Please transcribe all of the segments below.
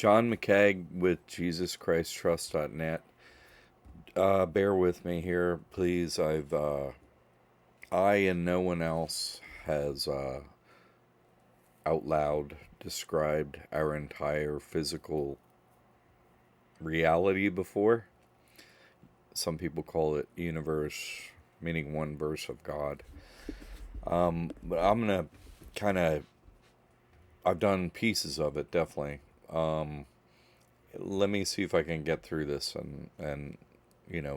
John McCaig with JesusChristTrust.net. Bear with me here, please. I and no one else has out loud described our entire physical reality before. Some people call it universe, meaning one verse of God. But I'm gonna kind of, I've done pieces of it definitely. Um, Let me see if I can get through this, and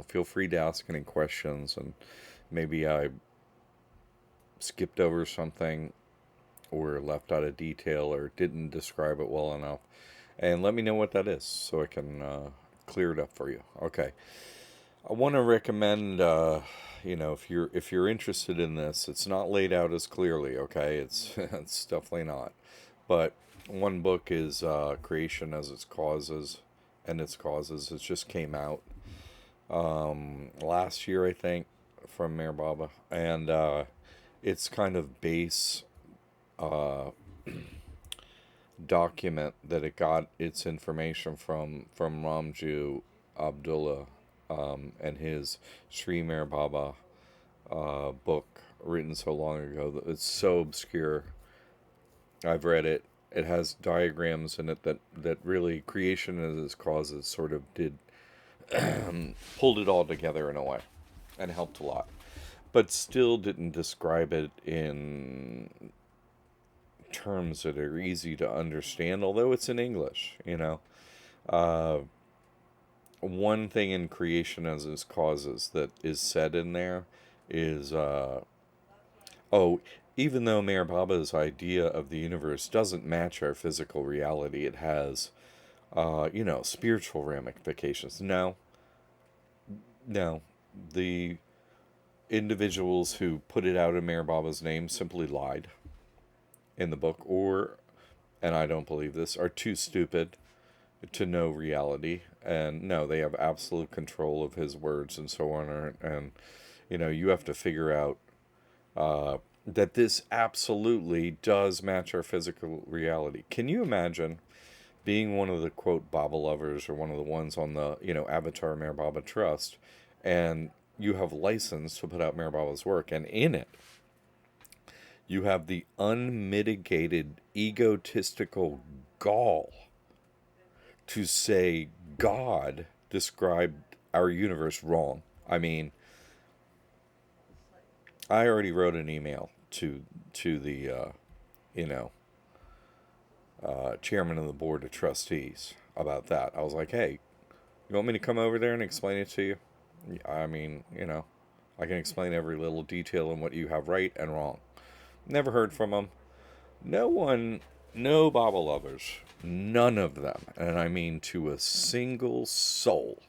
feel free to ask any questions, and maybe I skipped over something or left out a detail or didn't describe it well enough, and let me know what that is so I can clear it up for you. Okay, I want to recommend if you're interested in this, it's not laid out as clearly. Okay, it's it's definitely not, but one book is Creation as Its Causes and Its Causes. It just came out last year, I think, from Mayor Baba, and it's kind of base uh, document that it got its information from Ramju Abdullah, and his Sri Mayor Baba book written so long ago that it's so obscure. I've read it. It has diagrams in it that really creation as its causes sort of did pulled it all together in a way and helped a lot, but still didn't describe it in terms that are easy to understand, although it's in English. Uh, One thing in creation as its causes that is said in there is, oh, even though Meher Baba's idea of the universe doesn't match our physical reality, it has, spiritual ramifications. No, no. The individuals who put it out in Meher Baba's name simply lied in the book, or, and I don't believe this, are too stupid to know reality. And no, they have absolute control of his words and so on. And, you have to figure out that this absolutely does match our physical reality. Can you imagine being one of the quote Baba lovers, or one of the ones on the, Avatar Meher Baba Trust, and you have license to put out Meher Baba's work, and in it, you have the unmitigated egotistical gall to say God described our universe wrong. I mean, I already wrote an email to the you know chairman of the board of trustees about that. I was like, hey, you want me to come over there and explain it to you? I mean, I can explain every little detail in what you have right and wrong. Never heard from him. No one, no Baba lovers, none of them, and I mean to a single soul,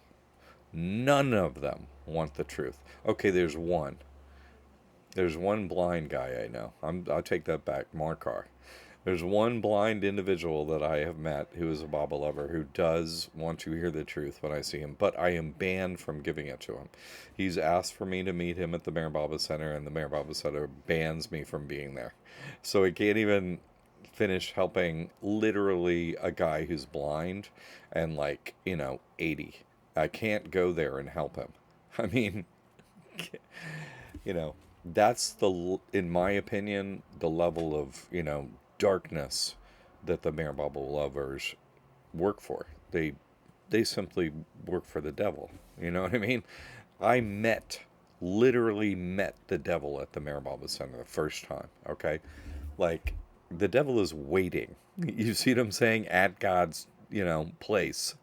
none of them want the truth. Okay, there's one. There's one blind guy I know. I'll take that back. Markar. There's one blind individual that I have met who is a Baba lover who does want to hear the truth when I see him, but I am banned from giving it to him. He's asked for me to meet him at the Meher Baba Center, and the Meher Baba Center bans me from being there. So I can't even finish helping literally a guy who's blind and 80. I can't go there and help him. I mean, you know, that's in my opinion, the level of, darkness that the Meher Baba lovers work for. They simply work for the devil. You know what I mean? I literally met the devil at the Meher Baba Center the first time. Okay, like the devil is waiting. You see what I'm saying? At God's place.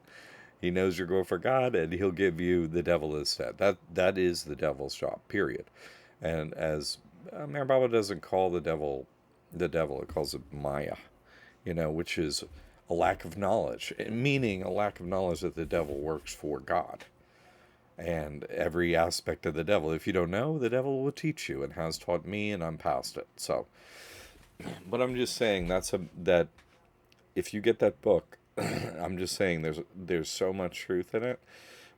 He knows you're going for God, and he'll give you the devil instead. That is the devil's job. Period. And as Meher Baba doesn't call the devil, it calls it Maya, which is a lack of knowledge, meaning a lack of knowledge that the devil works for God and every aspect of the devil. If you don't know, the devil will teach you, and has taught me, and I'm past it. So, but I'm just saying that if you get that book, I'm just saying there's so much truth in it,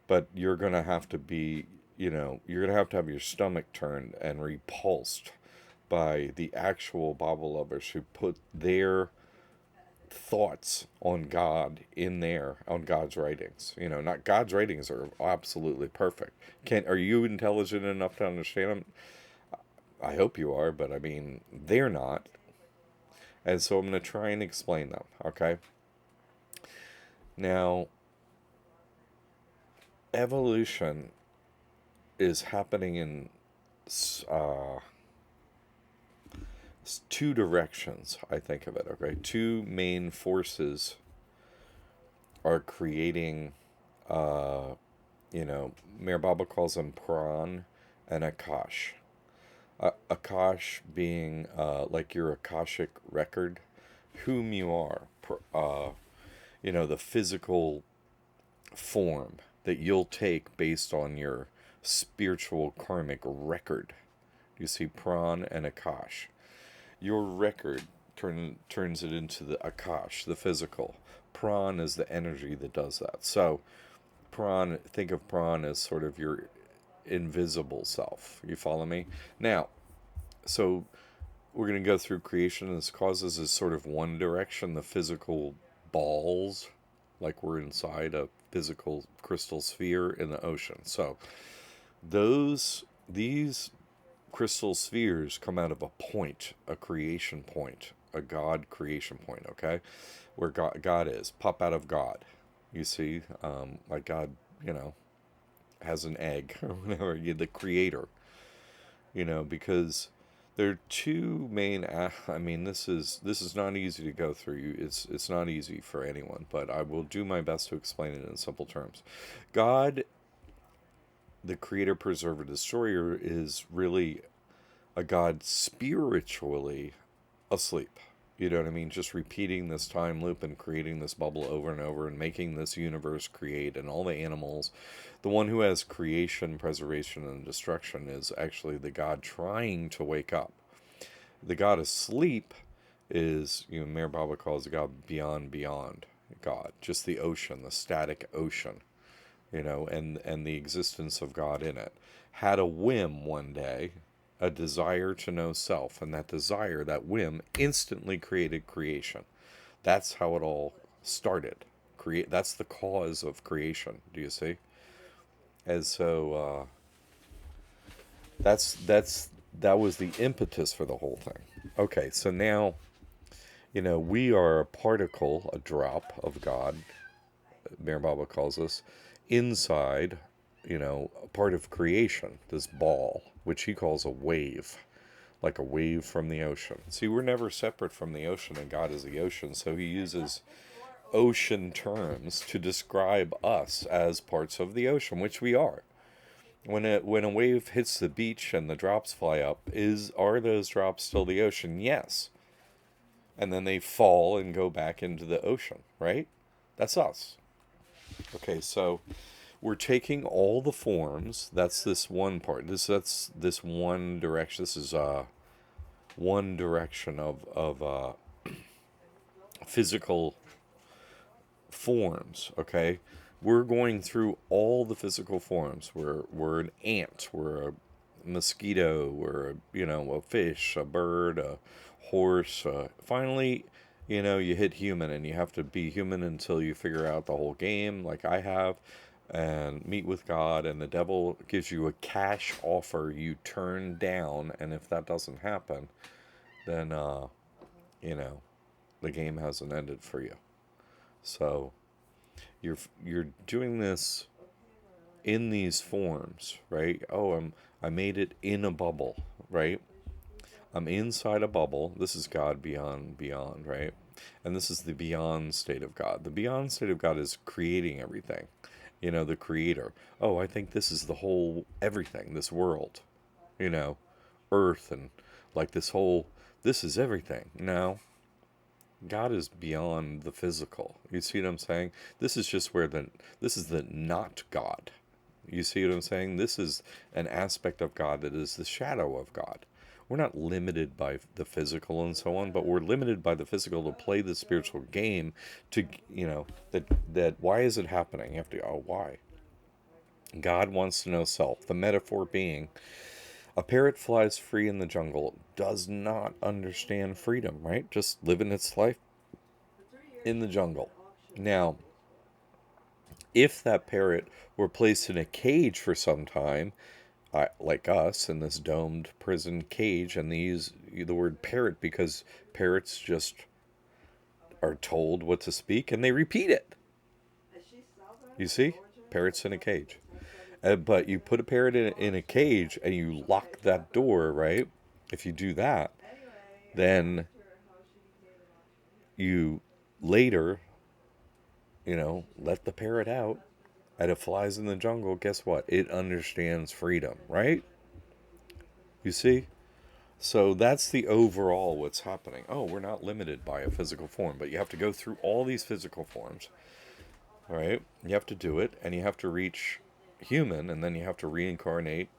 but you're gonna have to be, you're gonna have your stomach turned and repulsed by the actual Bible lovers who put their thoughts on God in there, on God's writings. Not God's writings are absolutely perfect. Are you intelligent enough to understand them? I hope you are, but I mean, they're not. And so I'm going to try and explain them, okay? Now, evolution is happening in uh, two directions, I think of it, okay? Two main forces are creating, Mayor Baba calls them Pran and Akash. Akash being like your Akashic record, whom you are, the physical form that you'll take based on your spiritual karmic record. You see, Pran and Akash. Your record turns it into the Akash, the physical. Pran is the energy that does that. So, think of Pran as sort of your invisible self. You follow me? Now, so we're going to go through creation. This causes is sort of one direction, the physical balls, like we're inside a physical crystal sphere in the ocean. So these crystal spheres come out of a point, a creation point, a God creation point, okay? Where God is, pop out of God. You see, like God, has an egg or whatever, the creator, because there are two main, I mean, this is not easy to go through. It's not easy for anyone, but I will do my best to explain it in simple terms. God, the creator, preserver, destroyer, is really a God spiritually asleep. You know what I mean? Just repeating this time loop and creating this bubble over and over and making this universe create and all the animals. The one who has creation, preservation, and destruction is actually the God trying to wake up. The God asleep is, Mayor Baba calls the God beyond God. Just the ocean, the static ocean, and the existence of God in it. Had a whim one day, a desire to know self, and that desire, that whim, instantly created creation. That's how it all started. That's the cause of creation. Do you see? And so that was the impetus for the whole thing. Okay, so now we are a particle, a drop of God. Mayor Baba calls us inside, a part of creation. This ball, which he calls a wave, like a wave from the ocean. See, we're never separate from the ocean, and God is the ocean, so he uses ocean terms to describe us as parts of the ocean, which we are. When a wave hits the beach and the drops fly up, are those drops still the ocean? Yes. And then they fall and go back into the ocean, right? That's us. Okay, so we're taking all the forms. That's this one part. That's this one direction. This is one direction of physical forms. Okay, we're going through all the physical forms. We're an ant. We're a mosquito. We're a fish, a bird, a horse. Finally, you hit human, and you have to be human until you figure out the whole game, like I have, and meet with God. And the devil gives you a cash offer you turn down, and if that doesn't happen, then the game hasn't ended for you. So you're doing this in these forms, right? Oh, I made it in a bubble, right? I'm inside a bubble. This is God beyond, right? And this is the beyond state of God. The beyond state of God is creating everything. The creator. Oh, I think this is the whole everything, this world. Earth and like this is everything. No. God is beyond the physical. You see what I'm saying? This is just this is the not God. You see what I'm saying? This is an aspect of God that is the shadow of God. We're not limited by the physical and so on, but we're limited by the physical to play the spiritual game to, that why is it happening? You have to, why? God wants to know self. The metaphor being, a parrot flies free in the jungle, does not understand freedom, right? Just living its life in the jungle. Now, if that parrot were placed in a cage for some time, like us in this domed prison cage, and they use the word parrot because parrots just are told what to speak and they repeat it. You see? Parrots in a cage. But you put a parrot in a cage and you lock that door, right? If you do that, then you later, let the parrot out and it flies in the jungle. Guess what? It understands freedom, right? You see? So that's the overall what's happening. Oh, we're not limited by a physical form, but you have to go through all these physical forms, right? You have to do it, and you have to reach human, and then you have to reincarnate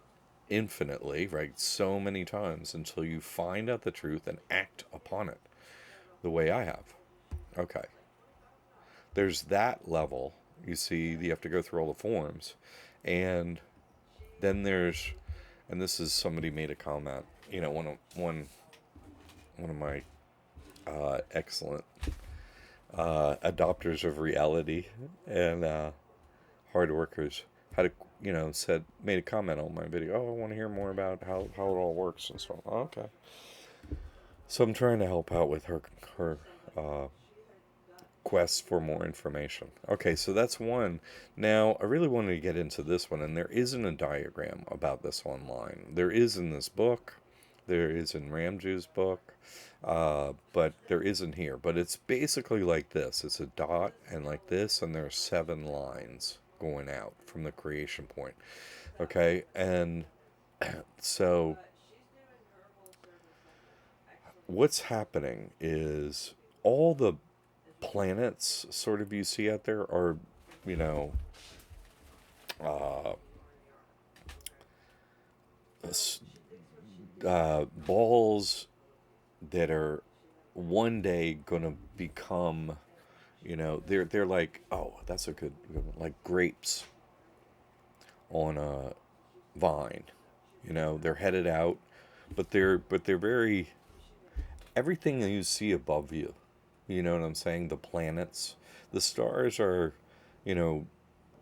infinitely, right? So many times until you find out the truth and act upon it the way I have. Okay. There's that level. You see, you have to go through all the forms. And then there's, and this is somebody made a comment, one of my excellent adopters of reality and hard workers had a made a comment on my video. Oh, I want to hear more about how it all works and so on. Oh, okay. So I'm trying to help out with her quest for more information. Okay, so that's one. Now I really wanted to get into this one, and there isn't a diagram about this online. There is in this book. There is in Ramju's book. But there isn't here. But it's basically like this. It's a dot and like this, and there are 7 lines going out from the creation point. Okay, and so what's happening is all the planets sort of you see out there are, you know, uh, balls that are one day gonna become, they're like, oh, that's a good one, like grapes on a vine. They're headed out, but they're very, everything that you see above you. You know what I'm saying? The planets, the stars are, you know,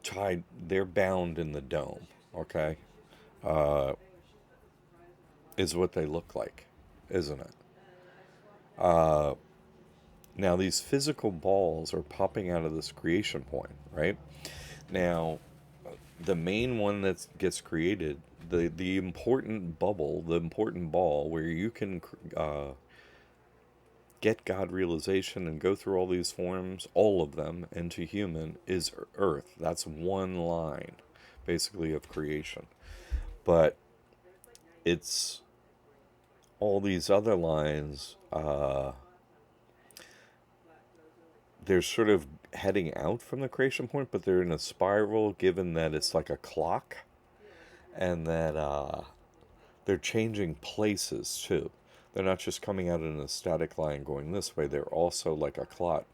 tied. They're bound in the dome. Okay, uh, is what they look like, isn't it? Uh, Now these physical balls are popping out of this creation point, right? Now, the main one that gets created, the important bubble, the important ball where you can get God realization and go through all these forms, all of them, into human, is Earth. That's one line, basically, of creation. But it's all these other lines, they're sort of heading out from the creation point, but they're in a spiral given that it's like a clock, and that they're changing places too. They're not just coming out in a static line going this way. They're also like a clock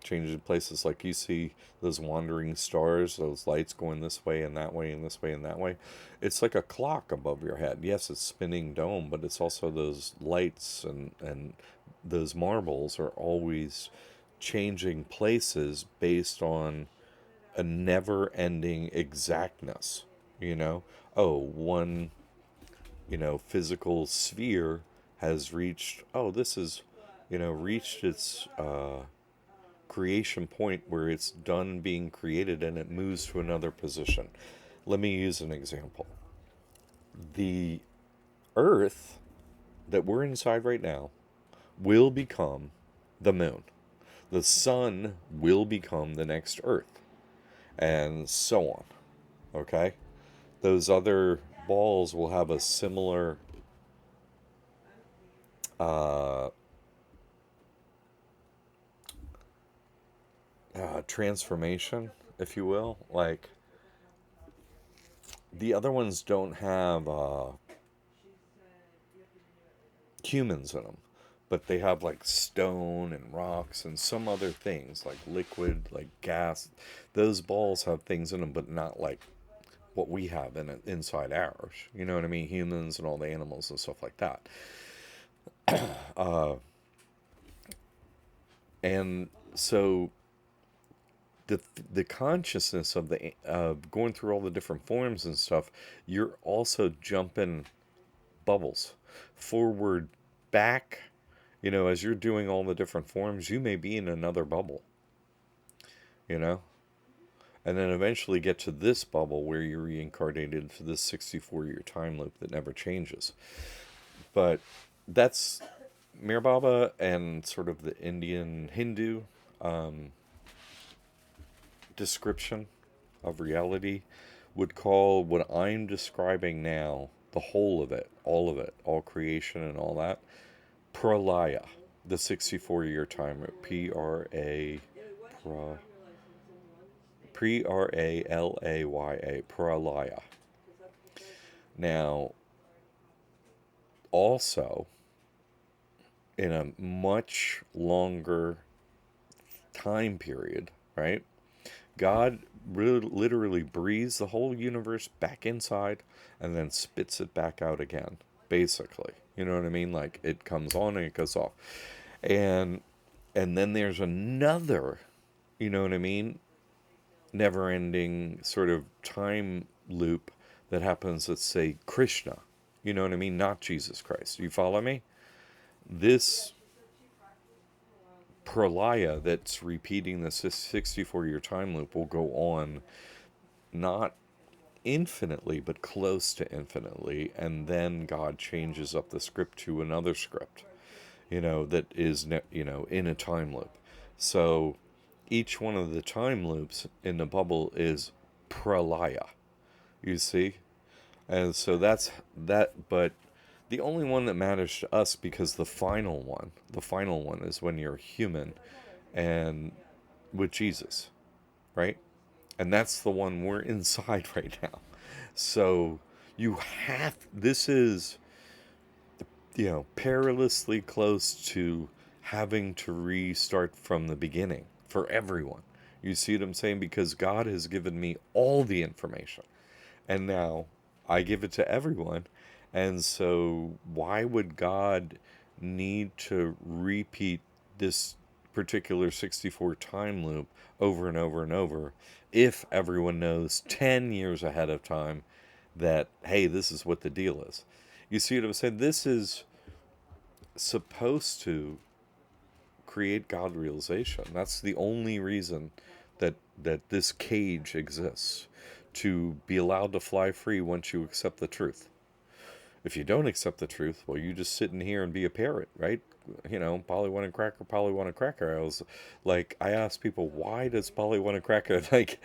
changing places. Like you see those wandering stars, those lights going this way and that way and this way and that way. It's like a clock above your head. Yes, it's spinning dome, but it's also those lights, and those marbles are always changing places based on a never ending exactness. You know, oh, one, physical sphere has reached, oh, this is, reached its creation point where it's done being created and it moves to another position. Let me use an example. The Earth that we're inside right now will become the moon. The sun will become the next Earth, and so on. Okay? Those other balls will have a similar uh, transformation, if you will. Like, the other ones don't have humans in them, but they have like stone and rocks and some other things like liquid, like gas. Those balls have things in them, but not like what we have in it inside ours. You know what I mean? Humans and all the animals and stuff like that. Uh, and So the the consciousness of the going through all the different forms and stuff, you're also jumping bubbles forward, back. As you're doing all the different forms, you may be in another bubble. You know, and then eventually get to this bubble where you're reincarnated into this 64-year time loop that never changes. But that's Mir Baba and sort of the Indian Hindu um, description of reality would call what I'm describing now, the whole of it, all creation and all that, pralaya, the 64-year timer, pra, Pralaya, pralaya. Now, also, in a much longer time period, right? God literally breathes the whole universe back inside and then spits it back out again, basically. You know what I mean? Like it comes on and it goes off. And then there's another, you know what I mean? Never ending sort of time loop that happens, let's say Krishna. You know what I mean? Not Jesus Christ. You follow me? This pralaya that's repeating the 64-year time loop will go on not infinitely, but close to infinitely, and then God changes up the script to another script, that is, in a time loop. So each one of the time loops in the bubble is pralaya, you see? And so that's that, but the only one that matters to us, because the final one is when you're human and with Jesus, right? And that's the one we're inside right now. So this is, perilously close to having to restart from the beginning for everyone. You see what I'm saying? Because God has given me all the information. And now I give it to everyone. And so why would God need to repeat this particular 64 time loop over and over and over if everyone knows 10 years ahead of time that, hey, this is what the deal is? You see what I'm saying? This is supposed to create God realization. That's the only reason that this cage exists, to be allowed to fly free once you accept the truth. If you don't accept the truth, well, you just sit in here and be a parrot, right? Polly want a cracker, Polly want a cracker. I ask people, why does Polly want a cracker? Like,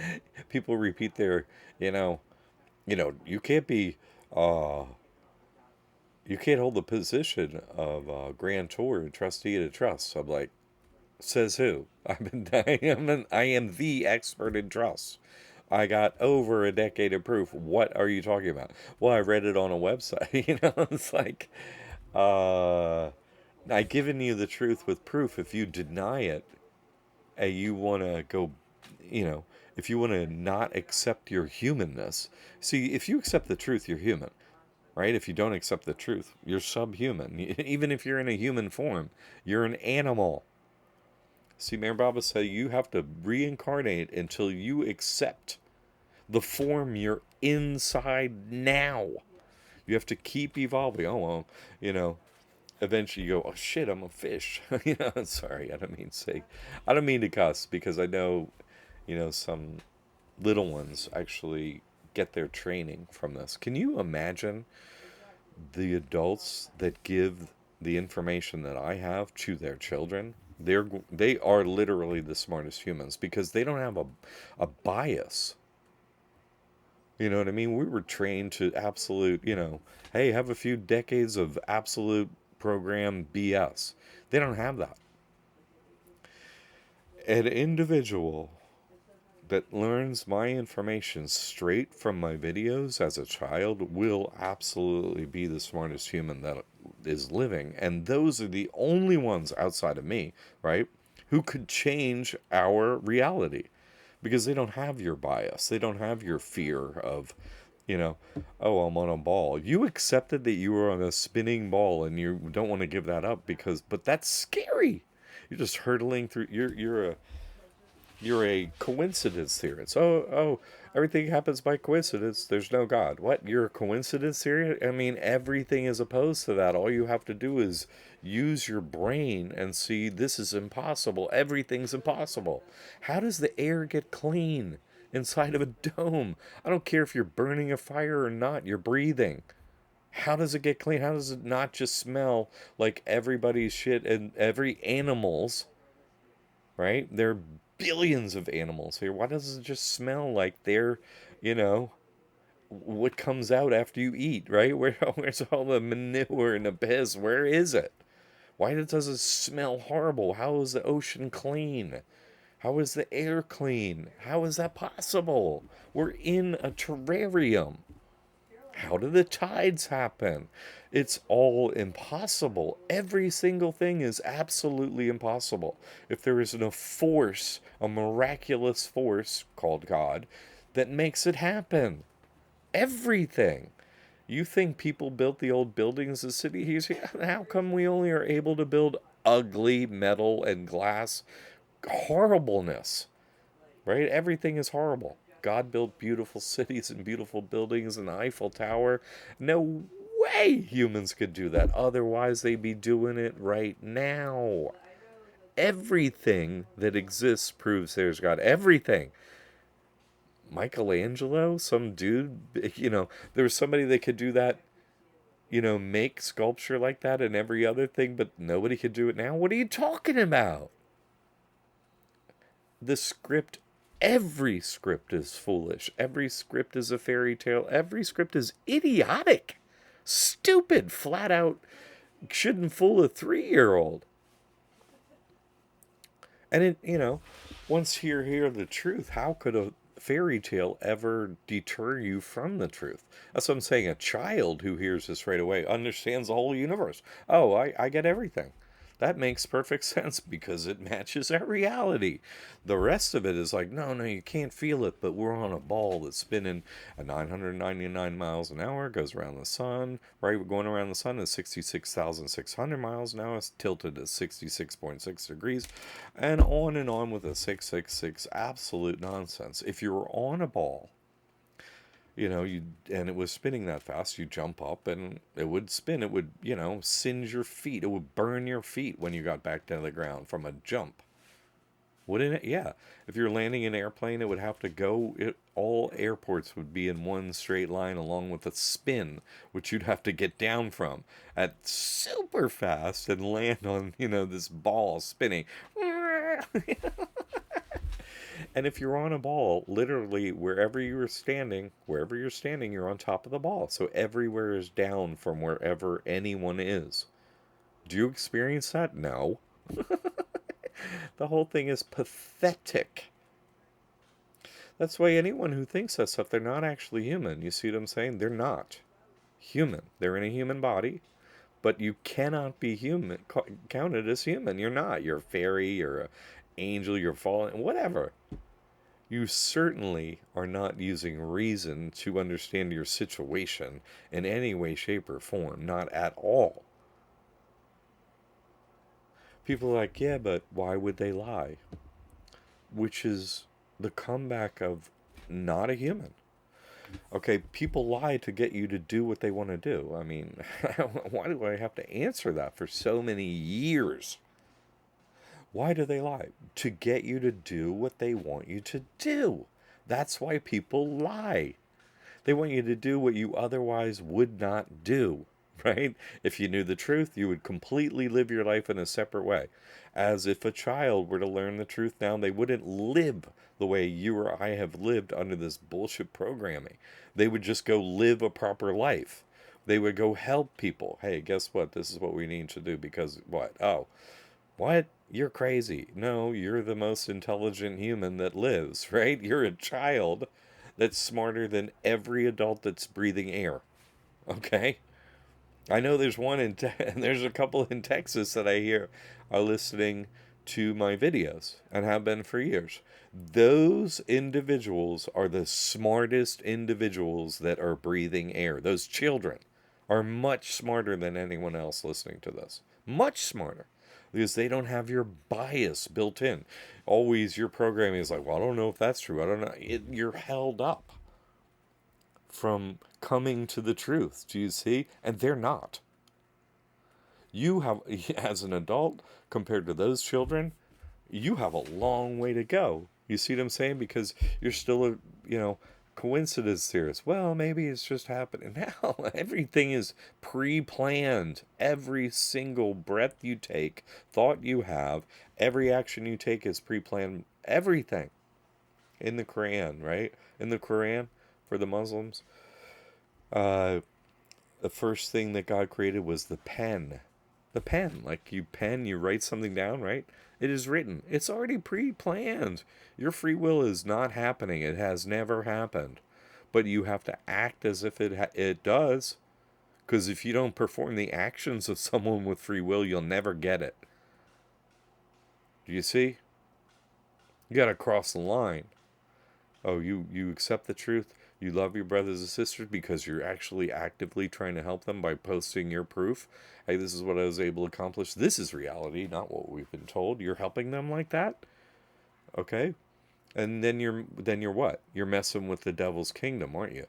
people repeat their, you can't be, uh, you can't hold the position of grantor and trustee at a trust. I'm like, says who? I am the expert in trust. I got over a decade of proof. What are you talking about? Well, I read it on a website. It's like, I've given you the truth with proof. If you deny it, and you want to go, if you want to not accept your humanness, see, if you accept the truth, you're human, right? If you don't accept the truth, you're subhuman. Even if you're in a human form, you're an animal. See, Mayor Baba said you have to reincarnate until you accept the form you're inside now. You have to keep evolving. Oh, well, eventually you go, oh shit, I'm a fish. Sorry, I don't mean to cuss, because I know, some little ones actually get their training from this. Can you imagine the adults that give the information that I have to their children? They are literally the smartest humans, because they don't have a bias. You know what I mean? We were trained to absolute, hey, have a few decades of absolute program BS. They don't have that. An individual that learns my information straight from my videos as a child will absolutely be the smartest human that is living. And those are the only ones outside of me, right, who could change our reality, because they don't have your bias. They don't have your fear of, oh, I'm on a ball. You accepted that you were on a spinning ball and you don't want to give that up but that's scary. You're just hurtling through. You're a coincidence theorist. Oh, everything happens by coincidence. There's no God. What? You're a coincidence theorist? I mean, everything is opposed to that. All you have to do is use your brain and see this is impossible. Everything's impossible. How does the air get clean inside of a dome? I don't care if you're burning a fire or not. You're breathing. How does it get clean? How does it not just smell like everybody's shit and every animal's, right? There are billions of animals here. Why does it just smell like they're, you know, what comes out after you eat, right? Where's all the manure and the piss? Where is it? Why does it smell horrible? How is the ocean clean? How is the air clean? How is that possible? We're in a terrarium. How do the tides happen? It's all impossible. Every single thing is absolutely impossible. If there isn't a force, a miraculous force called God, that makes it happen. Everything. You think people built the old buildings of cities? How come we only are able to build ugly metal and glass horribleness? Right? Everything is horrible. God built beautiful cities and beautiful buildings and the Eiffel Tower. No way humans could do that. Otherwise, they'd be doing it right now. Everything that exists proves there's God. Everything. Michelangelo, some dude, there was somebody that could do that, make sculpture like that and every other thing, but nobody could do it now. What are you talking about? The script, every script is foolish. Every script is a fairy tale. Every script is idiotic, stupid, flat out, shouldn't fool a 3-year-old. And once you hear the truth, how could a fairy tale ever deter you from the truth? That's what I'm saying. A child who hears this right away understands the whole universe. Oh, I get everything. That makes perfect sense because it matches our reality. The rest of it is like, no, you can't feel it, but we're on a ball that's spinning at 999 miles an hour, goes around the sun, right? We're going around the sun at 66,600 miles an hour, it's tilted at 66.6 degrees, and on with a 666. Absolute nonsense. If you were on a ball, and it was spinning that fast, you jump up and it would spin. It would, singe your feet. It would burn your feet when you got back to the ground from a jump. Wouldn't it? Yeah. If you're landing an airplane, it would have to go, all airports would be in one straight line along with a spin, which you'd have to get down from at super fast and land on, this ball spinning. And if you're on a ball, literally wherever you're standing, you're on top of the ball. So everywhere is down from wherever anyone is. Do you experience that? No. The whole thing is pathetic. That's why anyone who thinks that stuff, they're not actually human. You see what I'm saying? They're not human. They're in a human body, but you cannot be human, counted as human. You're not. You're a fairy, you're an angel, you're fallen, whatever. You certainly are not using reason to understand your situation in any way, shape, or form. Not at all. People are like, yeah, but why would they lie? Which is the comeback of not a human. Okay, people lie to get you to do what they want to do. I mean, why do I have to answer that for so many years? Why do they lie? To get you to do what they want you to do. That's why people lie. They want you to do what you otherwise would not do, right? If you knew the truth, you would completely live your life in a separate way. As if a child were to learn the truth now, they wouldn't live the way you or I have lived under this bullshit programming. They would just go live a proper life. They would go help people. Hey, guess what? This is what we need to do because what? Oh, what? You're crazy. No, you're the most intelligent human that lives, right? You're a child that's smarter than every adult that's breathing air. Okay? I know there's there's a couple in Texas that I hear are listening to my videos and have been for years. Those individuals are the smartest individuals that are breathing air. Those children are much smarter than anyone else listening to this. Much smarter. because they don't have your bias built in. Always your programming is like, well, I don't know if that's true. I don't know. You're held up from coming to the truth. Do you see? And they're not. You have, as an adult, compared to those children, you have a long way to go. You see what I'm saying? Because you're still a, coincidence theorist. Well, maybe it's just happening now. Everything is pre-planned. Every single breath you take, thought you have, every action you take is pre-planned. Everything in the Quran, right? In the Quran, for the Muslims, uh, the first thing that God created was the pen. The pen, like you pen, you write something down, right? It is written. It's already pre-planned. Your free will is not happening. It has never happened. But you have to act as if it does. Because if you don't perform the actions of someone with free will, you'll never get it. Do you see? You got to cross the line. Oh, you accept the truth? You love your brothers and sisters because you're actually actively trying to help them by posting your proof. Hey, this is what I was able to accomplish. This is reality, not what we've been told. You're helping them like that? Okay? And then you're what? You're messing with the devil's kingdom, aren't you?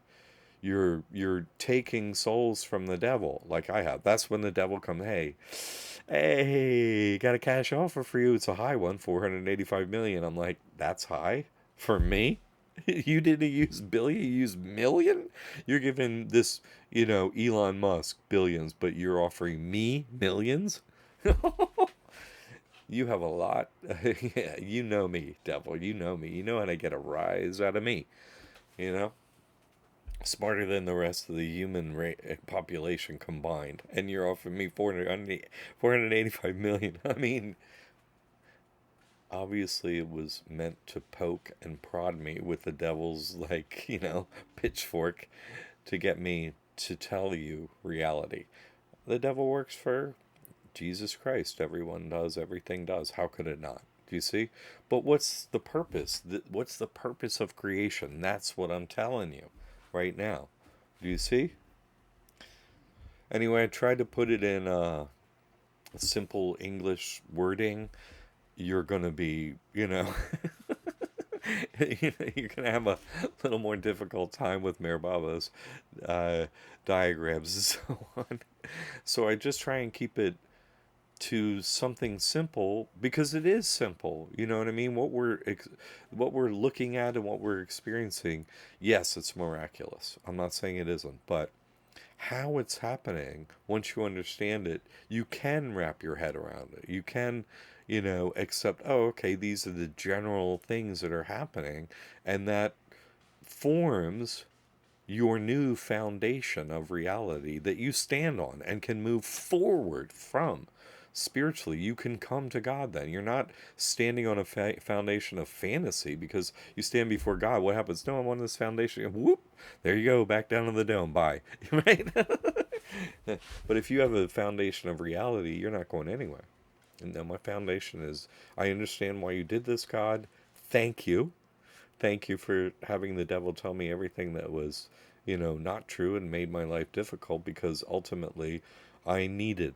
You're taking souls from the devil, like I have. That's when the devil comes, hey, got a cash offer for you. It's a high one, 485 million. I'm like, that's high for me? You didn't use billion, you used million? You're giving this, Elon Musk billions, but you're offering me millions? You have a lot. Yeah, you know me, devil. You know me. You know how to get a rise out of me. You know? Smarter than the rest of the human population combined. And you're offering me 485 million. I mean, obviously it was meant to poke and prod me with the devil's, pitchfork to get me to tell you reality. The devil works for Jesus Christ. Everyone does, everything does. How could it not? Do you see? But what's the purpose? What's the purpose of creation? That's what I'm telling you right now. Do you see? Anyway, I tried to put it in simple English wording. You're going to be, you're going to have a little more difficult time with Mayor Baba's diagrams and so on. So I just try and keep it to something simple because it is simple. You know what I mean? What we're looking at and what we're experiencing, yes, it's miraculous. I'm not saying it isn't, but how it's happening, once you understand it, you can wrap your head around it. You can, accept, oh, okay, these are the general things that are happening, and that forms your new foundation of reality that you stand on and can move forward from. Spiritually, you can come to God then. You're not standing on a foundation of fantasy because you stand before God. What happens? No, I'm on this foundation. Whoop! There you go, back down to the dome. Bye. Right? But if you have a foundation of reality, you're not going anywhere. And now my foundation is, I understand why you did this, God. Thank you. Thank you for having the devil tell me everything that was, not true and made my life difficult because ultimately I needed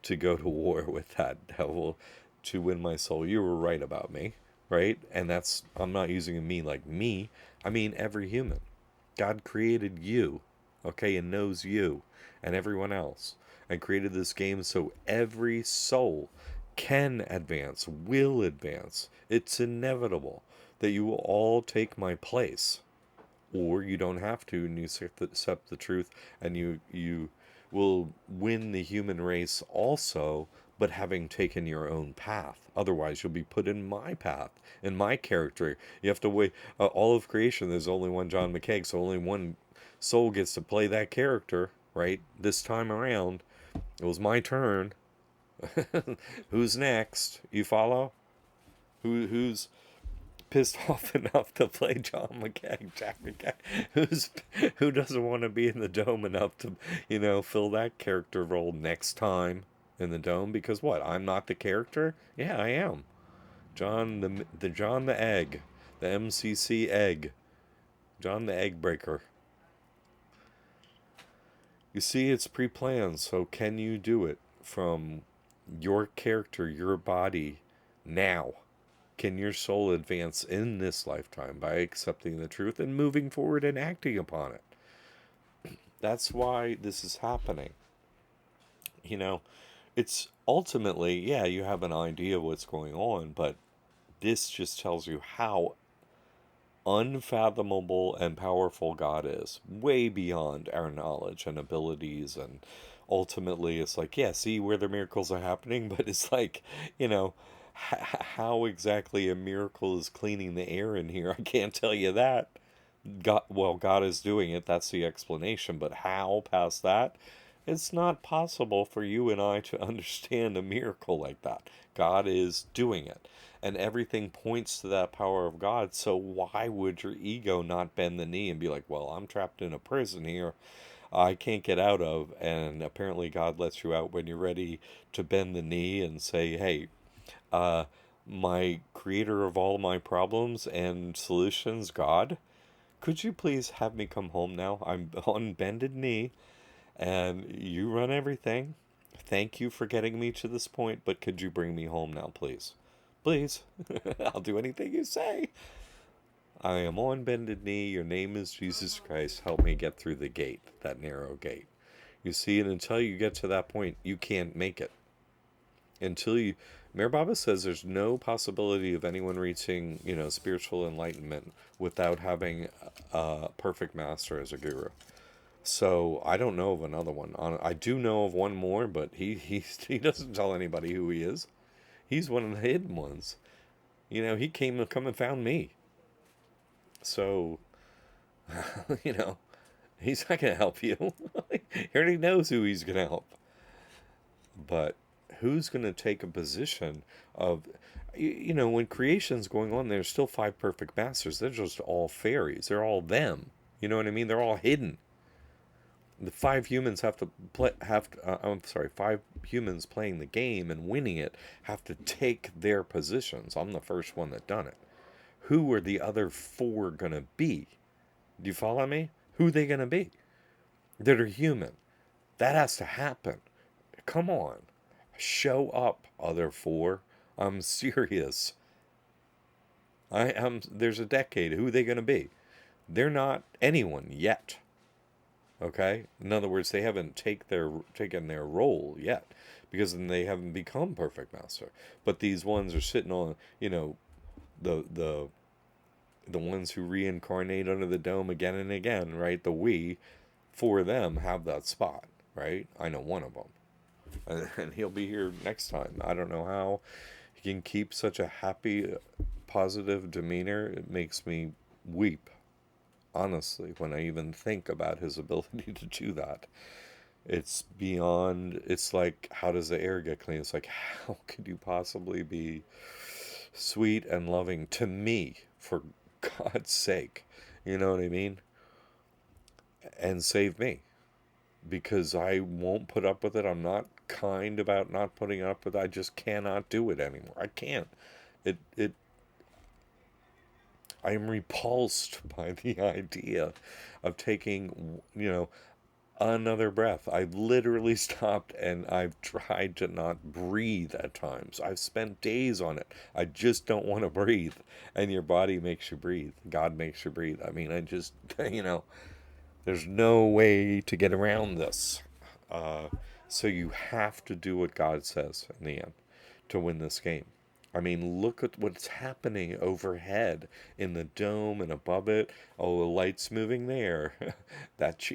to go to war with that devil to win my soul. You were right about me, right? And I'm not using a me like me. I mean every human. God created you, okay, and knows you and everyone else, and created this game so every soul can advance, will advance. It's inevitable that you will all take my place, or you don't have to, and you accept the truth, and you will win the human race also, but having taken your own path. Otherwise, you'll be put in my path, in my character. You have to wait. All of creation, there's only one John McCaig, so only one soul gets to play that character, right? This time around, it was my turn. Who's next? You follow? Who's pissed off enough to play John McCaig, Jack McCaig? Who doesn't want to be in the dome enough to, fill that character role next time in the dome? Because what? I'm not the character? Yeah, I am. John the John the Egg, the MCC Egg, John the Egg Breaker. You see, it's pre-planned. So can you do it from your character, your body now? Can your soul advance in this lifetime by accepting the truth and moving forward and acting upon it? That's why this is happening. You know, it's ultimately, yeah, you have an idea of what's going on, but this just tells you how unfathomable and powerful God is, way beyond our knowledge and abilities. And ultimately, it's like, yeah, see where the miracles are happening, but it's like, you know, how exactly a miracle is cleaning the air in here, I can't tell you that. God is doing it. That's the explanation. But how past that? It's not possible for you and I to understand a miracle like that. God is doing it. And everything points to that power of God. So why would your ego not bend the knee and be like, well, I'm trapped in a prison here I can't get out of? And apparently God lets you out when you're ready to bend the knee and say, hey, uh, my creator of all my problems and solutions, God, could you please have me come home now? I'm on bended knee and you run everything. Thank you for getting me to this point, but could you bring me home now, please? Please. I'll do anything you say. I am on bended knee. Your name is Jesus Christ. Help me get through the gate, that narrow gate. You see, and until you get to that point, you can't make it. Until you, Mayor Baba says there's no possibility of anyone reaching, spiritual enlightenment without having a perfect master as a guru. So I don't know of another one. I do know of one more, but he doesn't tell anybody who he is. He's one of the hidden ones. He come and found me. So you know, he's not gonna help you. He already knows who he's gonna help. But who's gonna take a position of, when creation's going on, there's still five perfect masters. They're just all fairies. They're all them. You know what I mean? They're all hidden. The five humans have to play. I'm sorry. Five humans playing the game and winning it have to take their positions. I'm the first one that done it. Who are the other four gonna be? Do you follow me? Who are they gonna be? That are human. That has to happen. Come on, show up, other four. I'm serious. I am. There's a decade. Who are they gonna be? They're not anyone yet. Okay? In other words, they haven't taken their role yet because then they haven't become perfect master. But these ones are sitting on, the the ones who reincarnate under the dome again and again, right? The we, for them, have that spot, right? I know one of them. And he'll be here next time. I don't know how he can keep such a happy, positive demeanor. It makes me weep, honestly, when I even think about his ability to do that. It's beyond, it's like, how does the air get clean? It's like, how could you possibly be sweet and loving to me, for God's sake? You know what I mean? And save me. Because I won't put up with it. I'm not kind about not putting up with it. I just cannot do it anymore. I can't. It I am repulsed by the idea of taking, another breath. I've literally stopped and I've tried to not breathe at times. I've spent days on it. I just don't want to breathe. And your body makes you breathe. God makes you breathe. I mean, I just, there's no way to get around this. Uh, so you have to do what God says in the end to win this game. I mean, look at what's happening overhead in the dome and above it. Oh, the light's moving there. That's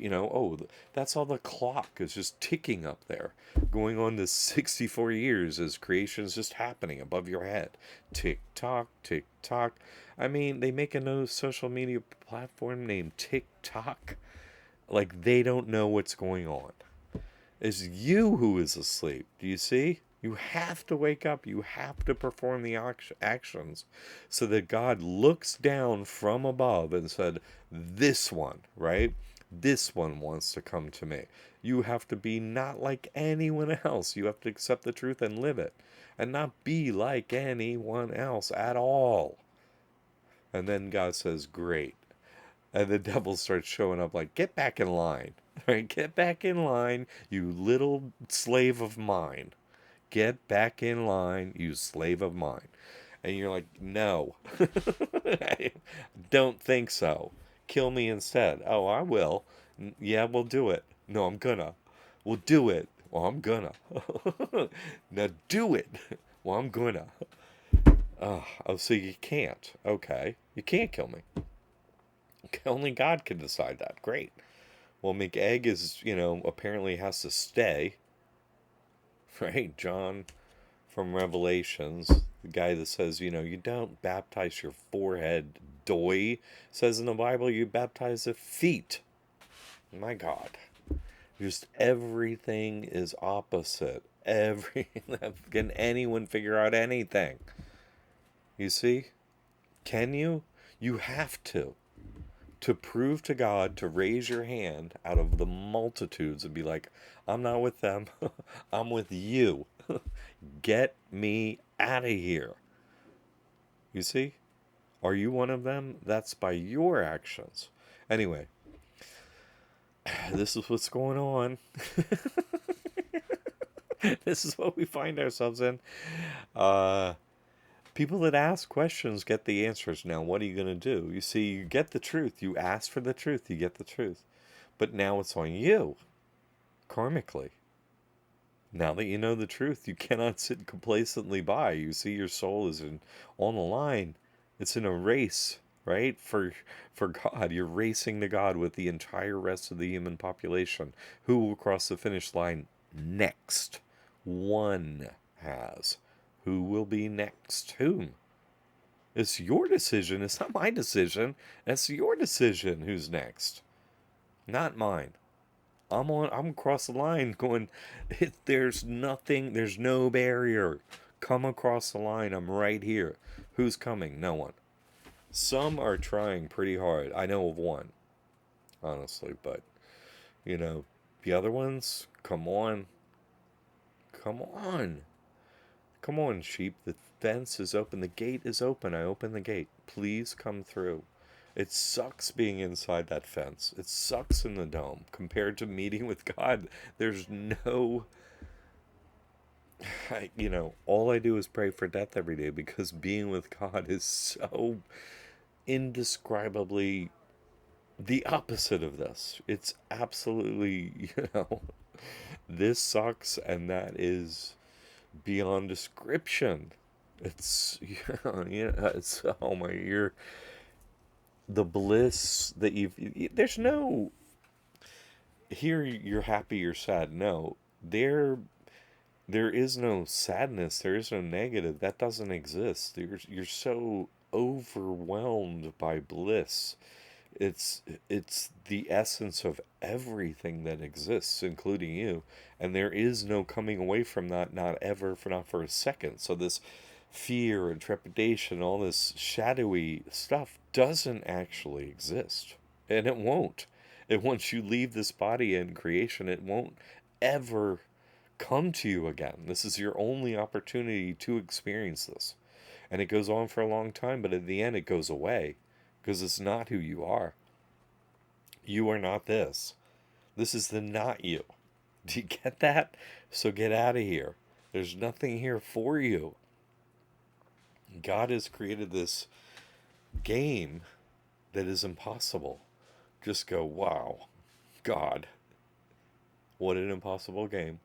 all the clock is just ticking up there. Going on to 64 years as creation is just happening above your head. Tick tock, tick tock. I mean, they make a new social media platform named TikTok. Like they don't know what's going on. It's you who is asleep. Do you see? You have to wake up. You have to perform the actions so that God looks down from above and said, this one, right? This one wants to come to me. You have to be not like anyone else. You have to accept the truth and live it and not be like anyone else at all. And then God says, great. And the devil starts showing up like, get back in line. Right? Get back in line, you little slave of mine. Get back in line, you slave of mine. And you're like, no, I don't think so. Kill me instead. Oh, I will. Yeah, we'll do it. No, I'm gonna. We'll do it. Well, I'm gonna. Now do it. Well, I'm gonna. Oh, so you can't. Okay. You can't kill me. Only God can decide that. Great. Well, McCaig is, apparently has to stay. Right? John from Revelations, the guy that says, you don't baptize your forehead, doy, says in the Bible, you baptize the feet. My God. Just everything is opposite. Can anyone figure out anything? You see? Can you? You have to. To prove to God, to raise your hand out of the multitudes and be like, I'm not with them. I'm with you. Get me out of here. You see? Are you one of them? That's by your actions. Anyway, this is what's going on. This is what we find ourselves in. People that ask questions get the answers. Now, what are you going to do? You see, you get the truth. You ask for the truth, you get the truth. But now it's on you, karmically. Now that you know the truth, you cannot sit complacently by. You see, your soul is on the line. It's in a race, right? For God. You're racing to God with the entire rest of the human population. Who will cross the finish line next? One has. Who will be next? Whom? It's your decision. It's not my decision. It's your decision who's next. Not mine. I'm across the line going, there's nothing, there's no barrier. Come across the line. I'm right here. Who's coming? No one. Some are trying pretty hard. I know of one, honestly, but, the other ones, come on. Come on. Come on, sheep. The fence is open. The gate is open. I open the gate. Please come through. It sucks being inside that fence. It sucks in the dome. Compared to meeting with God, there's no... all I do is pray for death every day because being with God is so indescribably the opposite of this. It's absolutely, this sucks and that is beyond description. It's it's oh my ear. The bliss that there's no here you're happy, you're sad. No, there is no sadness, there is no negative. That doesn't exist. You're so overwhelmed by bliss. It's the essence of everything that exists, including you, and there is no coming away from that, not for a second. So this fear and trepidation, all this shadowy stuff doesn't actually exist, and it won't. And once you leave this body in creation, it won't ever come to you again. This is your only opportunity to experience this, and it goes on for a long time, but at the end it goes away. Because it's not who you are. You are not this. This is the not you. Do you get that? So get out of here. There's nothing here for you. God has created this game that is impossible. Just go, wow, God, what an impossible game.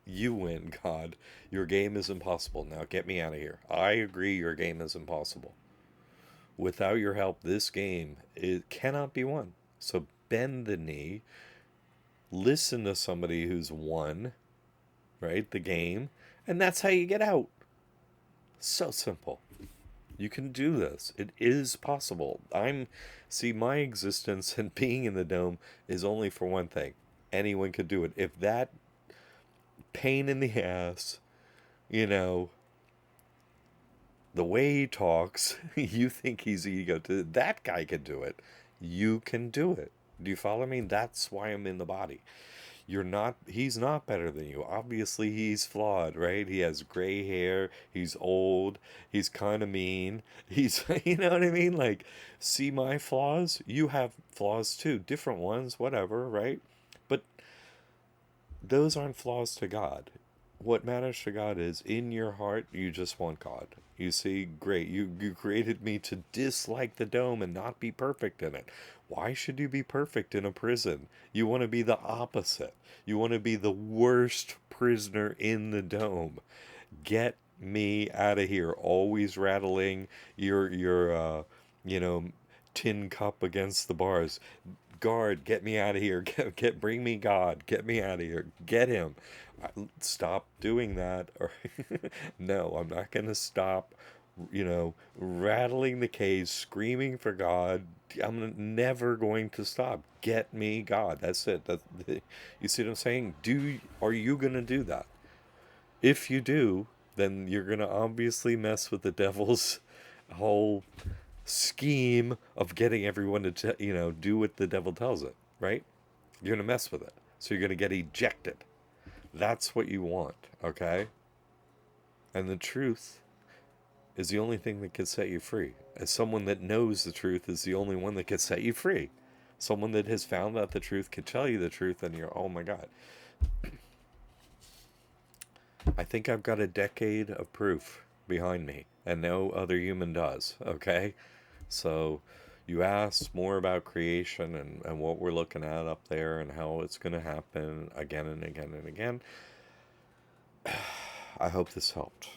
You win, God. Your game is impossible. Now get me out of here. I agree your game is impossible. Without your help, this game, it cannot be won. So bend the knee, listen to somebody who's won, right, the game, and that's how you get out. So simple. You can do this. It is possible. My existence and being in the dome is only for one thing. Anyone could do it. If that pain in the ass, the way he talks, you think he's ego. That guy can do it. You can do it. Do you follow me? That's why I'm in the body. He's not better than you. Obviously, he's flawed, right? He has gray hair. He's old. He's kind of mean. You know what I mean? Like, see my flaws? You have flaws too. Different ones, whatever, right? But those aren't flaws to God. what matters to God is in your heart, you just want God. You see, great. You created me to dislike the dome and not be perfect in it. Why should you be perfect in a prison? You want to be the opposite. You want to be the worst prisoner in the dome. Get me out of here. Always rattling your you know, tin cup against the bars. Guard, get me out of here. Bring me God. Get me out of here. Get him. Stop doing that. Or no, I'm not going to stop, rattling the cage, screaming for God. I'm never going to stop. Get me God. That's it. You see what I'm saying? Are you going to do that? If you do, then you're going to obviously mess with the devil's whole scheme of getting everyone to do what the devil tells it, right? You're going to mess with it. So you're going to get ejected. That's what you want, okay? And the truth is the only thing that can set you free. As someone that knows the truth is the only one that can set you free. Someone that has found out the truth can tell you the truth, and you're, oh my God. I think I've got a decade of proof behind me, and no other human does, okay? So you asked more about creation and what we're looking at up there and how it's going to happen again and again and again. I hope this helped.